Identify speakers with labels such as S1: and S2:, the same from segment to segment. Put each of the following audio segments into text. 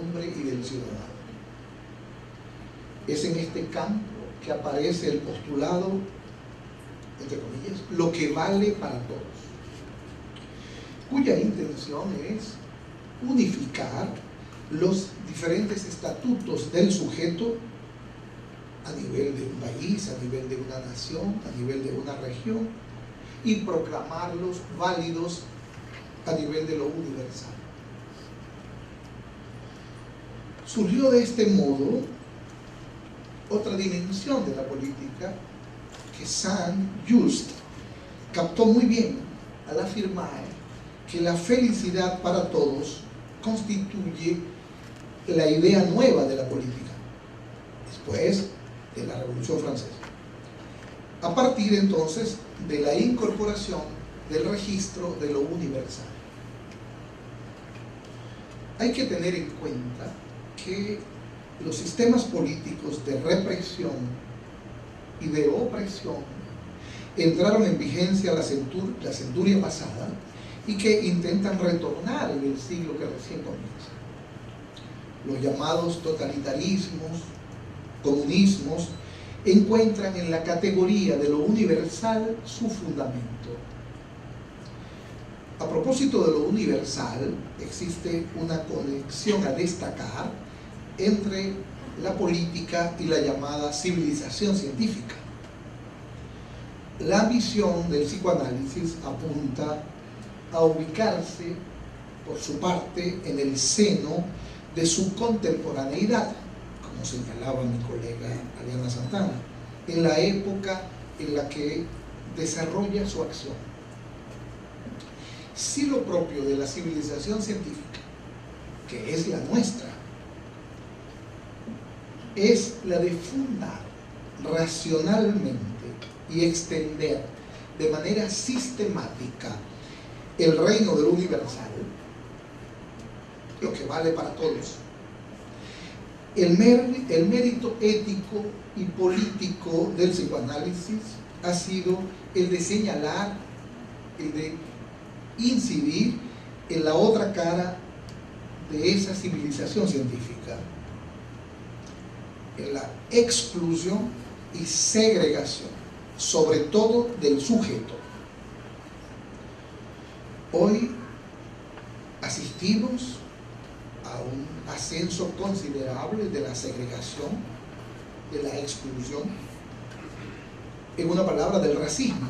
S1: hombre y del ciudadano. Es en este campo que aparece el postulado, entre comillas, lo que vale para todos, cuya intención es unificar los diferentes estatutos del sujeto a nivel de un país, a nivel de una nación, a nivel de una región, y proclamarlos válidos a nivel de lo universal. Surgió de este modo otra dimensión de la política que Saint-Just captó muy bien al afirmar que la felicidad para todos constituye la idea nueva de la política, después de la Revolución Francesa, a partir entonces de la incorporación del registro de lo universal. Hay que tener en cuenta que los sistemas políticos de represión y de opresión entraron en vigencia la centuria pasada y que intentan retornar en el siglo que recién comienza. Los llamados totalitarismos, comunismos, encuentran en la categoría de lo universal su fundamento. A propósito de lo universal, existe una conexión a destacar entre la política y la llamada civilización científica. La misión del psicoanálisis apunta a ubicarse, por su parte, en el seno de su contemporaneidad, como señalaba mi colega Ariana Santana, en la época en la que desarrolla su acción. Si lo propio de la civilización científica, que es la nuestra, es la de fundar racionalmente y extender de manera sistemática el reino de lo universal, lo que vale para todos, el mérito ético y político del psicoanálisis ha sido el de señalar, el de incidir en la otra cara de esa civilización científica, en la exclusión y segregación, sobre todo del sujeto. Hoy asistimos a un ascenso considerable de la segregación, de la exclusión, en una palabra, del racismo,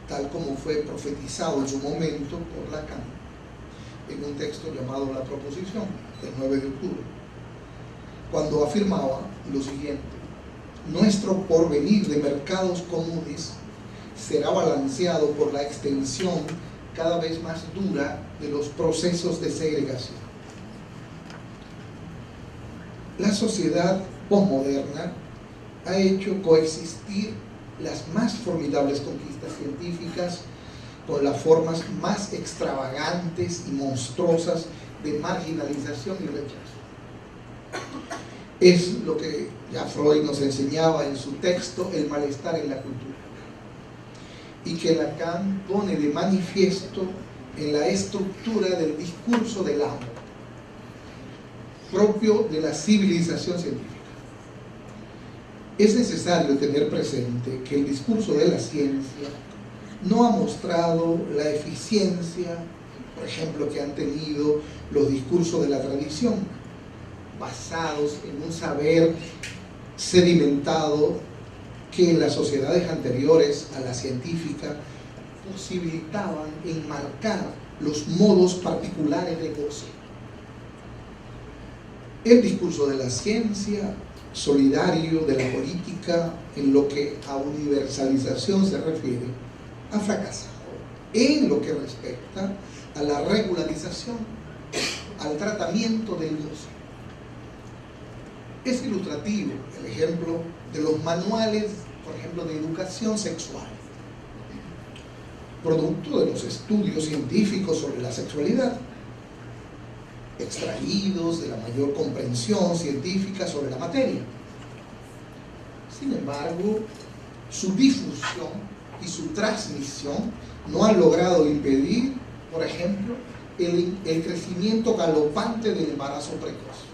S1: tal como fue profetizado en su momento por Lacan en un texto llamado La Proposición, del 9 de octubre, cuando afirmaba lo siguiente: nuestro porvenir de mercados comunes será balanceado por la extensión cada vez más dura de los procesos de segregación. La sociedad posmoderna ha hecho coexistir las más formidables conquistas científicas con las formas más extravagantes y monstruosas de marginalización y rechazo. Es lo que ya Freud nos enseñaba en su texto El malestar en la cultura, y que Lacan pone de manifiesto en la estructura del discurso del amo, propio de la civilización científica. Es necesario tener presente que el discurso de la ciencia no ha mostrado la eficiencia, por ejemplo, que han tenido los discursos de la tradición, basados en un saber sedimentado que en las sociedades anteriores a la científica posibilitaban enmarcar los modos particulares de goce. El discurso de la ciencia, solidario de la política, en lo que a universalización se refiere, ha fracasado en lo que respecta a la regularización, al tratamiento del goce. Es ilustrativo el ejemplo de los manuales, por ejemplo, de educación sexual, producto de los estudios científicos sobre la sexualidad, extraídos de la mayor comprensión científica sobre la materia. Sin embargo, su difusión y su transmisión no han logrado impedir, por ejemplo, el crecimiento galopante del embarazo precoz.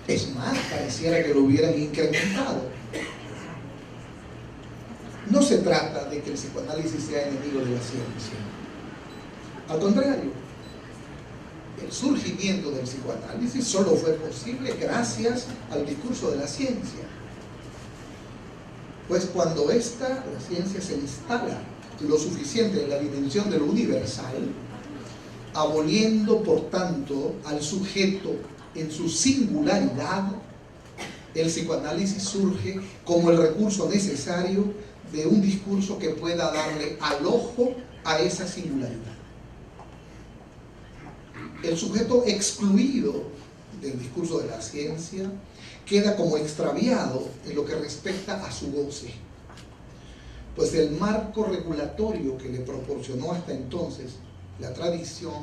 S1: Es más, pareciera que lo hubieran incrementado. No se trata de que el psicoanálisis sea enemigo de la ciencia. Al contrario, el surgimiento del psicoanálisis solo fue posible gracias al discurso de la ciencia. Pues cuando la ciencia se instala lo suficiente en la dimensión de lo universal, aboliendo por tanto al sujeto en su singularidad, el psicoanálisis surge como el recurso necesario de un discurso que pueda darle alojo a esa singularidad. El sujeto excluido del discurso de la ciencia queda como extraviado en lo que respecta a su goce, pues el marco regulatorio que le proporcionó hasta entonces la tradición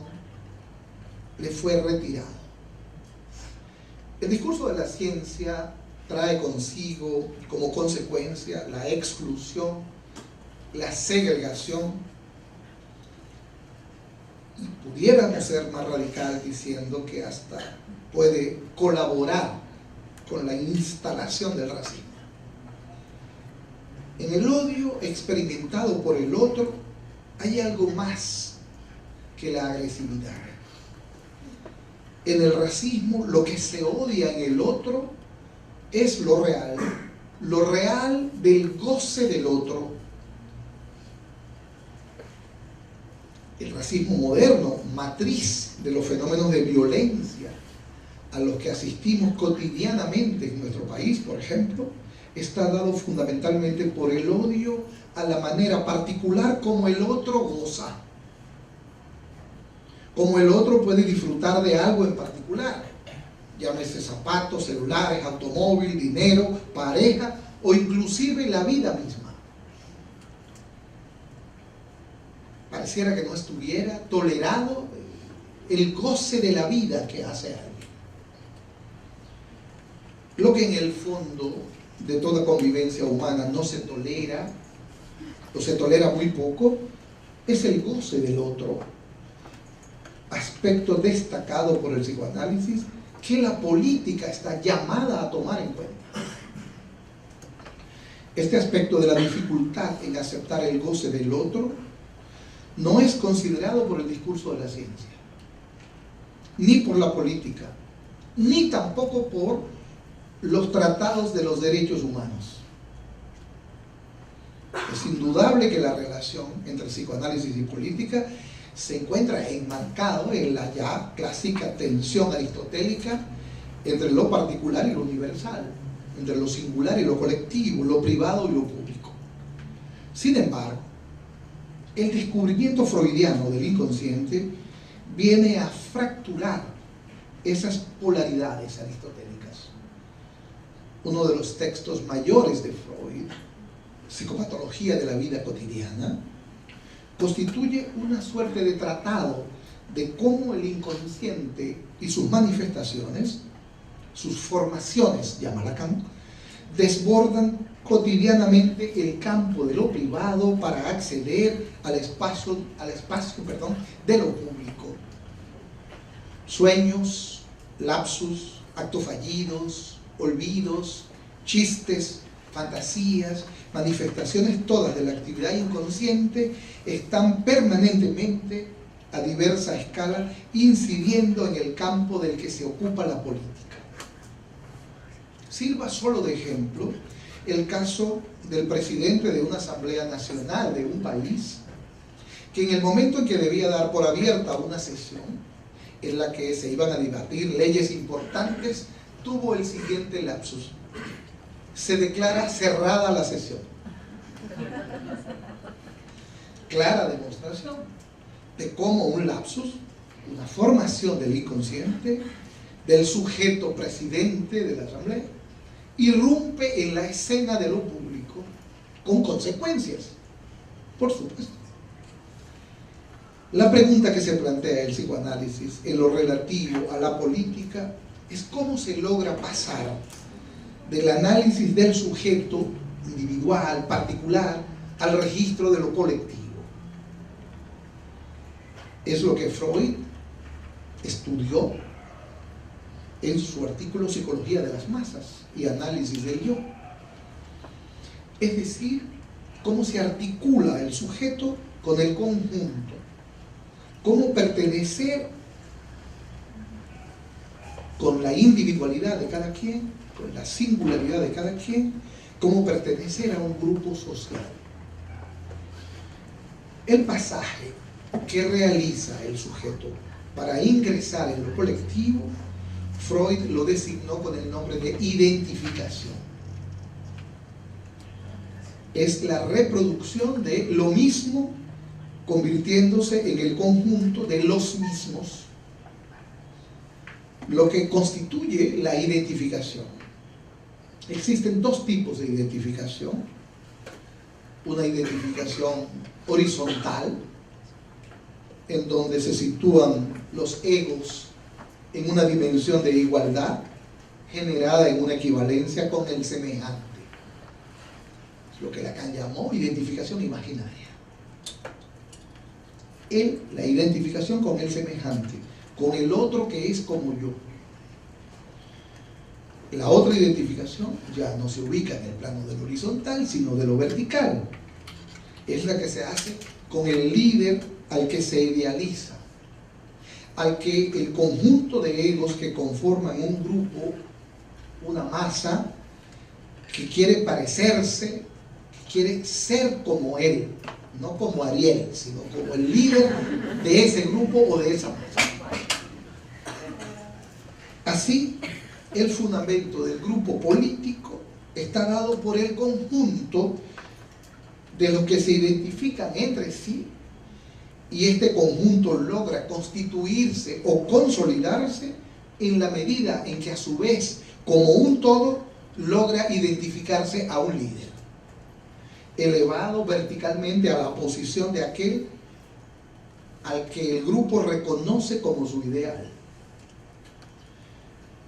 S1: le fue retirado. El discurso de la ciencia trae consigo como consecuencia la exclusión, la segregación, y pudiéramos ser más radical diciendo que hasta puede colaborar con la instalación del racismo. En el odio experimentado por el otro hay algo más que la agresividad. En el racismo lo que se odia en el otro es lo real del goce del otro. El racismo moderno, matriz de los fenómenos de violencia a los que asistimos cotidianamente en nuestro país, por ejemplo, está dado fundamentalmente por el odio a la manera particular como el otro goza, como el otro puede disfrutar de algo en particular, llámese zapatos, celulares, automóvil, dinero, pareja o inclusive la vida misma. Pareciera que no estuviera tolerado el goce de la vida que hace alguien. Lo que en el fondo de toda convivencia humana no se tolera, o se tolera muy poco, es el goce del otro. Aspecto destacado por el psicoanálisis que la política está llamada a tomar en cuenta. Este aspecto de la dificultad en aceptar el goce del otro no es considerado por el discurso de la ciencia, ni por la política, ni tampoco por los tratados de los derechos humanos. Es indudable que la relación entre psicoanálisis y política se encuentra enmarcado en la ya clásica tensión aristotélica entre lo particular y lo universal, entre lo singular y lo colectivo, lo privado y lo público. Sin embargo, el descubrimiento freudiano del inconsciente viene a fracturar esas polaridades aristotélicas. Uno de los textos mayores de Freud, Psicopatología de la vida cotidiana, constituye una suerte de tratado de cómo el inconsciente y sus manifestaciones, sus formaciones, llama Lacan, desbordan cotidianamente el campo de lo privado para acceder al espacio de lo público. Sueños, lapsus, actos fallidos, olvidos, chistes, fantasías, manifestaciones todas de la actividad inconsciente están permanentemente a diversa escala incidiendo en el campo del que se ocupa la política. Sirva solo de ejemplo el caso del presidente de una asamblea nacional de un país que en el momento en que debía dar por abierta una sesión en la que se iban a debatir leyes importantes, tuvo el siguiente lapsus: se declara cerrada la sesión. Clara demostración de cómo un lapsus, una formación del inconsciente del sujeto presidente de la asamblea, irrumpe en la escena de lo público con consecuencias, por supuesto. La pregunta que se plantea el psicoanálisis en lo relativo a la política es cómo se logra pasar del análisis del sujeto individual, particular, al registro de lo colectivo. Es lo que Freud estudió en su artículo Psicología de las Masas y Análisis del Yo. Es decir, cómo se articula el sujeto con el conjunto, cómo pertenecer con la individualidad de cada quien, con la singularidad de cada quien, cómo pertenecer a un grupo social. El pasaje que realiza el sujeto para ingresar en lo colectivo, Freud lo designó con el nombre de identificación. Es la reproducción de lo mismo convirtiéndose en el conjunto de los mismos, lo que constituye la identificación. Existen dos tipos de identificación: una identificación horizontal, en donde se sitúan los egos en una dimensión de igualdad, generada en una equivalencia con el semejante. Es lo que Lacan llamó identificación imaginaria. La identificación con el semejante, con el otro que es como yo. La otra identificación ya no se ubica en el plano del horizontal, sino de lo vertical. Es la que se hace con el líder al que se idealiza, al que el conjunto de egos que conforman un grupo, una masa, que quiere parecerse, que quiere ser como él, no como Ariel, sino como el líder de ese grupo o de esa masa. Así, el fundamento del grupo político está dado por el conjunto de los que se identifican entre sí, y este conjunto logra constituirse o consolidarse en la medida en que a su vez, como un todo, logra identificarse a un líder, elevado verticalmente a la posición de aquel al que el grupo reconoce como su ideal.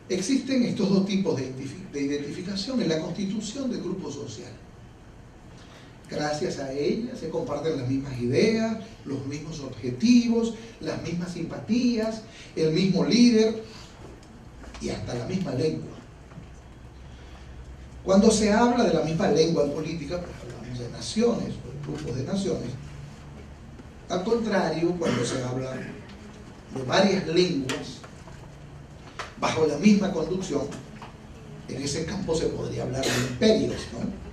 S1: Existen estos dos tipos de identificación en la constitución del grupo social. Gracias a ella se comparten las mismas ideas, los mismos objetivos, las mismas simpatías, el mismo líder y hasta la misma lengua. Cuando se habla de la misma lengua en política, pues hablamos de naciones, o grupos de naciones. Al contrario, cuando se habla de varias lenguas bajo la misma conducción, en ese campo se podría hablar de imperios, ¿no?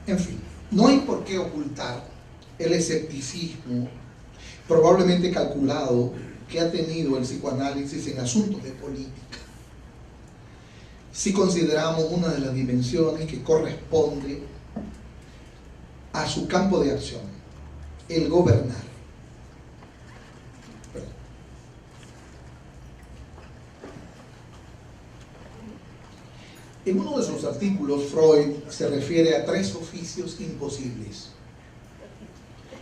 S1: En fin, no hay por qué ocultar el escepticismo probablemente calculado que ha tenido el psicoanálisis en asuntos de política. Si consideramos una de las dimensiones que corresponde a su campo de acción, el gobernar. En uno de sus artículos, Freud se refiere a tres oficios imposibles: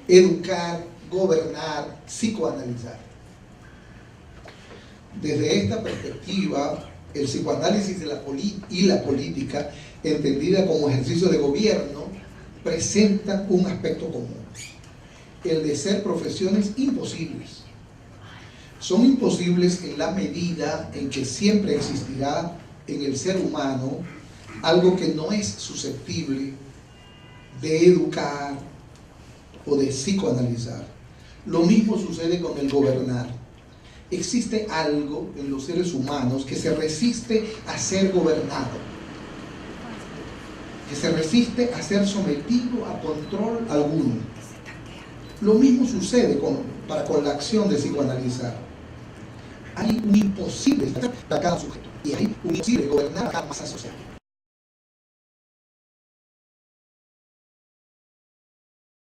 S1: educar, gobernar, psicoanalizar. Desde esta perspectiva, el psicoanálisis y la política, entendida como ejercicio de gobierno, presentan un aspecto común: el de ser profesiones imposibles. Son imposibles en la medida en que siempre existirá en el ser humano algo que no es susceptible de educar o de psicoanalizar. Lo mismo sucede con el gobernar. Existe algo en los seres humanos que se resiste a ser gobernado, que se resiste a ser sometido a control alguno. Lo mismo sucede con la acción de psicoanalizar. Hay un imposible para cada sujeto y hay un imposible gobernar a cada masa social.